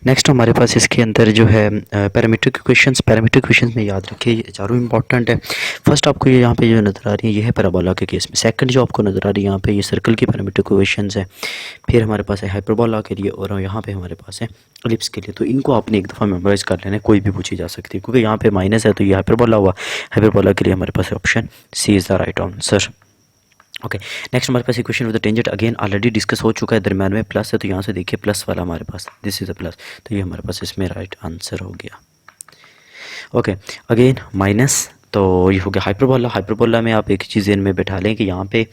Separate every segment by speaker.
Speaker 1: Next हमारे पास इसके अंदर जो है पैरामीट्रिक क्वेश्चंस में याद रखिए ये चारों इंपॉर्टेंट है। फर्स्ट आपको ये यहाँ पे जो नज़र आ रही है ये है पैराबोला के केस में। सेकंड जो आपको नज़र आ रही है यहाँ पे ये सर्कल की पैरामीट्रिक क्वेश्चंस है। फिर हमारे पास है हाइपरबोला के लिए और यहाँ पे हमारे पास है एलिप्स के लिए। तो इनको आपने एक दफ़ा मेमोराइज कर लेना है, कोई भी पूछी जा सकती है क्योंकि यहाँ पे माइनस है तो ये हाइपरबोला हुआ। हाइपरबोला के लिए हमारे पास option C is the right answer. Okay, next हमारे पास equation with the tangent again already discuss हो चुका है, दरम्यान में प्लस है तो यहाँ से देखिए प्लस वाला हमारे पास दिस इज़ अ प्लस, तो ये हमारे पास इसमें राइट आंसर हो गया। ओके, अगेन माइनस, तो ये हो गया हाइपरबोला। हाइपरबोला में आप एक चीज़ इनमें बैठा लें कि यहाँ पे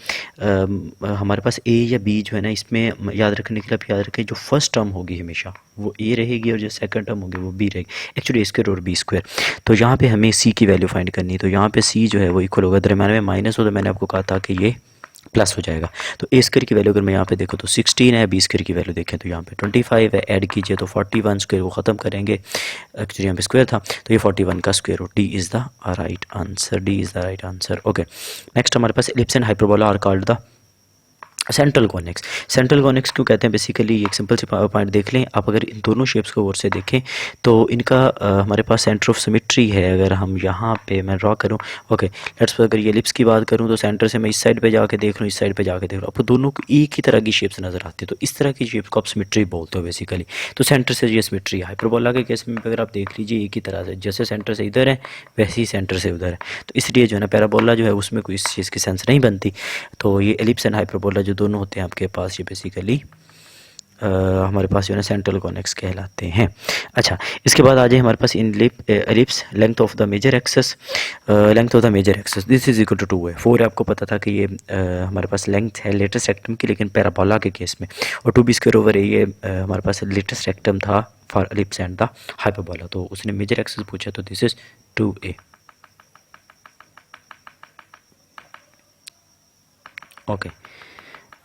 Speaker 1: हमारे पास ए या बी जो है ना, इसमें याद रखने के लिए आप याद रखें जो फर्स्ट टर्म होगी हमेशा वो ए रहेगी और जो सेकंड टर्म होगी वो बी रहेगी, एक्चुअली ए स्क्वायर और बी स्क्वायर। तो यहाँ पे हमें सी की वैल्यू फाइंड करनी है, तो यहाँ पे सी जो है वो इक्वल होगा, दरम्यान में माइनस हो तो मैंने आपको कहा था कि ये प्लस हो जाएगा। तो ए स्क्वायर की वैल्यू अगर मैं यहाँ पे देखूँ तो 16 है, बी स्क्वायर की वैल्यू देखें तो यहाँ पे 25 है, ऐड कीजिए तो 41 स्क्वायर वो ख़त्म करेंगे, एक्चुअली यहाँ पे स्क्वायर था तो ये 41 का square root, D is the right answer, D is the right answer. Okay, next हमारे पास ellipse and hyperbola are called the central conics. Central conics क्यों कहते हैं, बेसिकली एक सिंपल सी पॉइंट देख लें आप, अगर इन दोनों शेप्स को और से देखें तो इनका हमारे पास सेंटर ऑफ सिमेट्री है। अगर हम यहाँ पे मैं ड्रॉ करूँ, ओके लेट्स अगर ये एलिप्स की बात करूँ तो सेंटर से मैं इस साइड पे जाके देख लूँ, इस साइड पे जाके देख लूँ, आपको दोनों को एक ही तरह की शेप्स नज़र आती है, तो इस तरह की शेप्स को आप सिमेट्री बोलते हो बेसिकली। तो सेंटर से ये सिमेट्री है। हाइपरबोला के केस में अगर आप देख लीजिए एक ही तरह से, जैसे सेंटर से इधर है वैसे ही सेंटर से उधर है, तो इसलिए जो है ना पैराबोला जो है उसमें कोई इस चीज़ की सेंस नहीं बनती। तो ये एलिप्स एंड हाइपरबोला जो दोनों होते हैं आपके पास, ये बेसिकली हमारे पास जो है ना सेंट्रल कॉनिक्स कहलाते हैं। अच्छा, इसके बाद आ जाए हमारे पास in ellipse length of the major axis, length of the major axis this is equal to 2 है। 4 है, आपको पता था कि ये हमारे पास लेंथ है लेटेस्ट रेक्टम की, लेकिन पैराबोला के केस में, और 2b स्क्वायर ओवर ए ये हमारे पास लेटेस्ट रेक्टम था for ellipse and the hyperbola, तो उसने मेजर एक्सेस पूछा तो this is 2a। Okay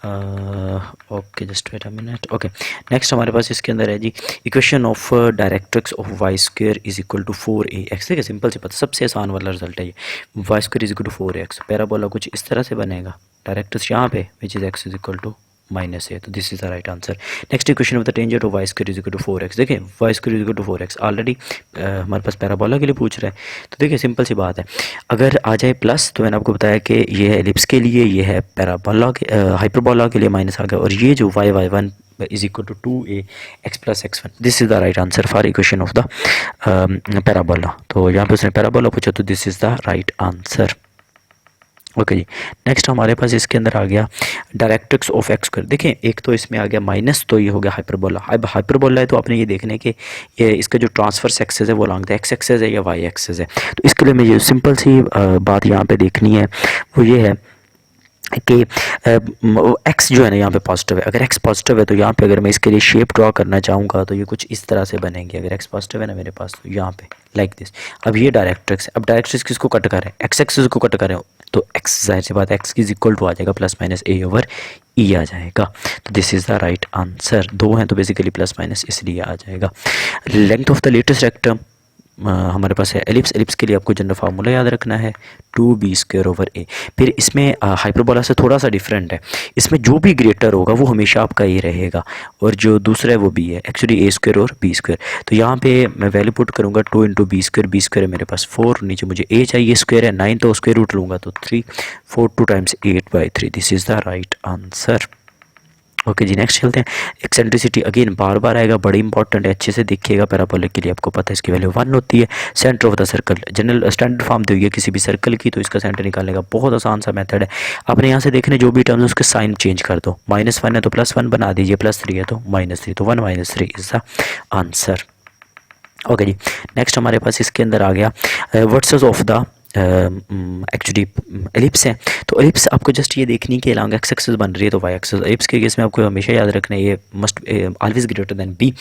Speaker 1: okay, just wait a minute. Okay, next हमारे पास इसके अंदर है जी equation of directrix of Y square is equal to 4ax। देखिए सिंपल से पता, सबसे आसान वाला रिजल्ट है ये, y square is equal to 4x। Parabola कुछ इस तरह से बनेगा, डायरेक्ट्रिक्स यहाँ पे which is x is equal to minus है, तो this is the right answer. Next equation of the tangent of Y square is equal to 4x। देखिए y square is equal to 4x already हमारे पास parabola के लिए पूछ रहा है, तो देखिए सिंपल सी बात है, अगर आ जाए प्लस तो मैंने आपको बताया कि ये है एलिप्स के लिए, ये है पैराबोला के हाइपरबोला के लिए माइनस आ गया, और ये जो y1 is equal to 2ax plus x1, this is the right answer for equation of the parabola. तो यहाँ पे उसने पैराबोला पूछा तो this is the right answer. Okay जी, नेक्स्ट हमारे पास इसके अंदर आ गया डायरेक्ट्रिक्स ऑफ एक्स स्क्वायर। देखें एक तो इसमें आ गया माइनस, तो ये हो गया हाइपरबोला। अब हाइपरबोला है तो आपने ये देखना है कि ये इसका जो ट्रांसफर्स एक्सेस है वो लॉन्ग द एक्स एक्सेस है या वाई एक्सेस है। तो इसके लिए मुझे सिंपल सी बात यहाँ पे देखनी है, वो ये है कि एक्स जो है ना यहाँ पे पॉजिटिव है। अगर एक्स पॉजिटिव है तो यहाँ पे अगर मैं इसके लिए शेप ड्रॉ करना चाहूँगा तो ये कुछ इस तरह से बनेंगे। अगर एक्स पॉजिटिव है ना मेरे पास तो यहाँ पे लाइक दिस। अब ये डायरेक्ट्रिक्स, अब डायरेक्ट्रिक्स किसको कट करें, एक्स एक्सिस को कट करें, तो एक्स जाहिर सी बात एक्स इज इक्वल टू आ जाएगा प्लस माइनस ए ओवर ई आ जाएगा, तो this is the right answer. दो हैं तो बेसिकली प्लस माइनस इसलिए आ जाएगा। Length of the latus rectum हमारे पास है एलिप्स। एलिप्स के लिए आपको जनरल फार्मूला याद रखना है 2b स्क्वायर ओवर ए। फिर इसमें हाइपरबोला से थोड़ा सा डिफरेंट है, इसमें जो भी ग्रेटर होगा वो हमेशा आपका ए रहेगा और जो दूसरा है वो बी है, एक्चुअली ए स्क्वायर और बी स्क्वायर। तो यहाँ पे मैं वैल्यू पुट करूँगा 2 इंटू बी स्क्वायर है मेरे पास 4, नीचे मुझे ए चाहिए स्क्वायर है 9, तो स्क्वायर रूट लूँगा तो 3, 4 2 times 8/3, this is the right answer. Okay जी, नेक्स्ट चलते हैं। एक्सेंट्रिसिटी अगेन बार बार आएगा, बड़ी इंपॉर्टेंट है, अच्छे से देखिएगा। पैराबोलिक के लिए आपको पता है इसकी वैल्यू 1 होती है। Centre of the circle, general standard form दी हुई है किसी भी सर्कल की, तो इसका सेंटर निकालने का बहुत आसान सा मेथड है। आपने यहाँ से देखने जो भी टर्म्स उसके साइन चेंज कर दो, -1 है तो +1 बना दीजिए, +3 है तो -3, तो 1 - 3 इज़ द आंसर। ओके जी, नेक्स्ट हमारे पास इसके अंदर आ गया versus of the actually ellipse है। तो एलिप्स आपको जस्ट ये देखनी कि लॉन्ग एक्स एक्सिस बन रही है तो वाई एक्सिस। एलिप्स के केस में आपको हमेशा याद रखना है ये must always greater than B,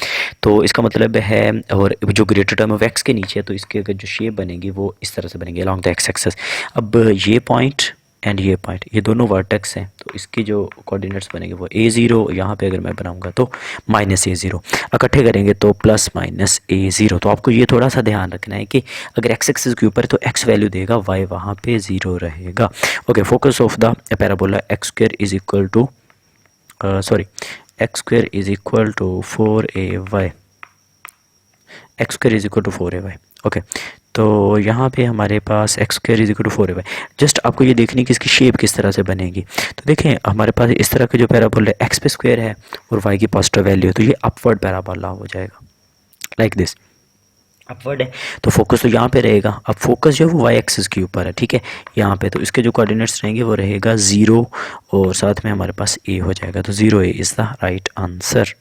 Speaker 1: तो इसका मतलब है, और जो ग्रेटर टर्म ऑफ एक्स के नीचे है तो इसके अगर जो शेप बनेगी वो इस तरह से बनेगी लॉन्ग द एक्स एक्सिस। अब ये पॉइंट एंड ये पॉइंट, ये दोनों वर्टेक्स हैं, तो इसकी जो कोऑर्डिनेट्स बनेंगे वो a0, यहाँ पे अगर मैं बनाऊंगा तो -a0, इकट्ठे करेंगे तो +-a0। तो आपको ये थोड़ा सा ध्यान रखना है कि अगर x एक्सिस के ऊपर है तो x वैल्यू देगा, y वहाँ पे 0 रहेगा। Okay, focus of the parabola x square is equal to 4ay। X square is equal to 4ay। Okay, तो यहाँ पे हमारे पास X square is equal to 4ay। Just आपको ये देखनी कि इसकी शेप किस तरह से बनेगी। तो देखें हमारे पास इस तरह के जो पैराबोला है, एक्स पे स्क्वायर है और वाई की पॉजिटिव वैल्यू है, तो ये अपवर्ड पैराबोला हो जाएगा लाइक दिस। अपवर्ड है तो फोकस तो यहाँ पे रहेगा। अब फोकस जो है वो वाई एक्सिस के ऊपर है, ठीक है, यहाँ पे। तो इसके जो कोऑर्डिनेट्स रहेंगे वो रहेगा 0 और साथ में हमारे पास ए हो जाएगा। तो 0a is the right answer.